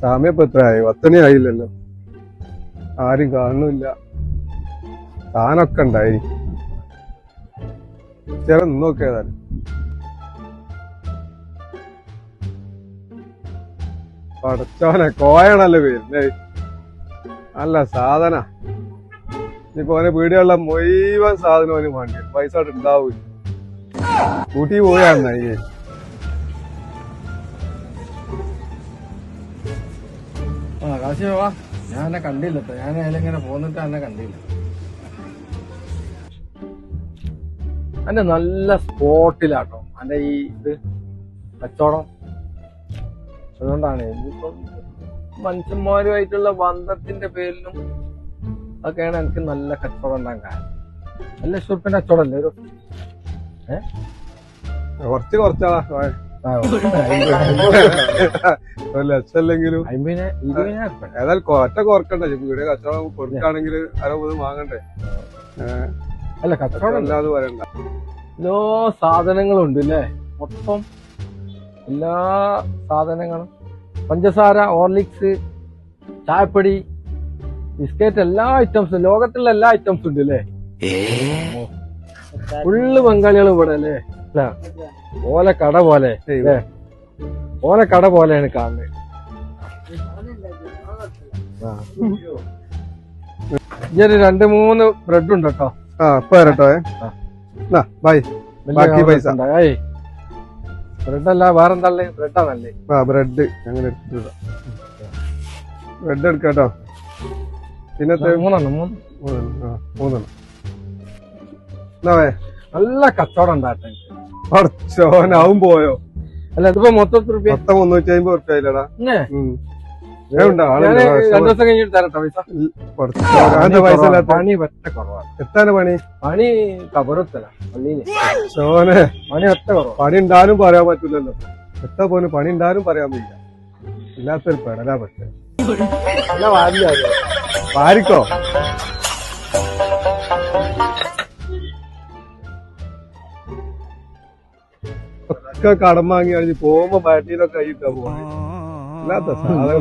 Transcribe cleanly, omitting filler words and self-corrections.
സമയം ഇപ്പൊ എത്രയായി? 10 മണി ആയില്ലല്ലോ, ആരും കാണുന്നില്ല. സാധനമൊക്കെ ഉണ്ടായി. ചേരാ നോക്കിയതാലും പടച്ചോനെ, കോയാണല്ലോ വരുന്നേ. നല്ല സാധന. ഇനിയിപ്പോ ഓനെ വീടുകളിലെ മുഴുവൻ സാധനം ഓന് വേണ്ടി പൈസ ഉണ്ടാവൂല. കൂട്ടി പോയാന്നായി. കാശിവാ, ഞാൻ എന്നെ കണ്ടില്ല. ഞാൻ അതിലിങ്ങനെ പോന്നിട്ട് എന്നെ കണ്ടില്ല. എന്റെ നല്ല സ്പോട്ടിലാട്ടോ എന്റെ ഈ ഇത് കച്ചവടം. അതുകൊണ്ടാണ് ഇനിയിപ്പം മനുഷ്യന്മാരുമായിട്ടുള്ള ബന്ധത്തിന്റെ പേരിലും അതൊക്കെയാണ് എനിക്ക് നല്ല കച്ചവടം ഉണ്ടാകാൻ കാരണം. 1 ലക്ഷം റുപ്യന്റെ കച്ചവടം അല്ലേ ഒരു കുറച്ചാളാ 1 ലക്ഷം അല്ലെങ്കിലും 50,000 ഏതായാലും ഒറ്റ കുറക്കണ്ടേ? വീട് കച്ചവടം കൊടുക്കുകയാണെങ്കിൽ 60 വാങ്ങണ്ടേ? അല്ല കച്ചവടം അല്ലാതെ പറയണ്ട. എല്ലാ സാധനങ്ങളും ഉണ്ട് അല്ലേ? മൊത്തം എല്ലാ സാധനങ്ങളും, പഞ്ചസാര, ഹോർലിക്സ്, ചായപ്പൊടി, ബിസ്ക്കറ്റ്, എല്ലാ ഐറ്റംസും, ലോകത്തുള്ള എല്ലാ ഐറ്റംസും ഉണ്ട് അല്ലേ? ഫുള്ള് ബംഗാളികളും ഇവിടെ അല്ലേ? ഓലെ കട പോലെ അല്ലേ? ഓലെ കട പോലെയാണ് കാണുന്നത്. ഇതൊരു 2-3 ബ്രെഡ് ഉണ്ട് കേട്ടോ. ഇപ്പൊ വരട്ടോ. ബൈ. ബാക്കി പൈസ ബ്രെഡ് അല്ല, വേറെന്താ? ബ്രെഡാണല്ലേ? ബ്രെഡ് അങ്ങനെ ബ്രെഡ് എടുക്കാട്ടോ. പിന്നത്തെ 3 നല്ല കച്ചവടം ഉണ്ടാട്ടെ. കുറച്ചോനാവും പോയോ? അല്ല ഇതിപ്പോ മൊത്തം 350 റുപ്യ ആയില്ലടാ. 2 ദിവസം കഴിഞ്ഞിട്ട് തരട്ടോ പൈസ. പണി ഒറ്റ കുറവാണ്. എത്താണ് പണി? പണി കബറത്തല പള്ളിയില്. സോനെ, പണി ഒറ്റ കുറവ്. പണി ഉണ്ടാലും പറയാൻ പറ്റൂലല്ലോ. എത്ര പോലും പണി ഉണ്ടാലും പറയാൻ പറ്റില്ല. ഇല്ലാത്തൊരു പെടലാ. പക്ഷെ വാരിക്കോ. ഒക്കെ കടം വാങ്ങി കഴിഞ്ഞ് പോകുമ്പോ ബാറ്ററിയിലൊക്കെ കഴിക്കാൻ പോവാ. ഇല്ലാത്ത സാധനം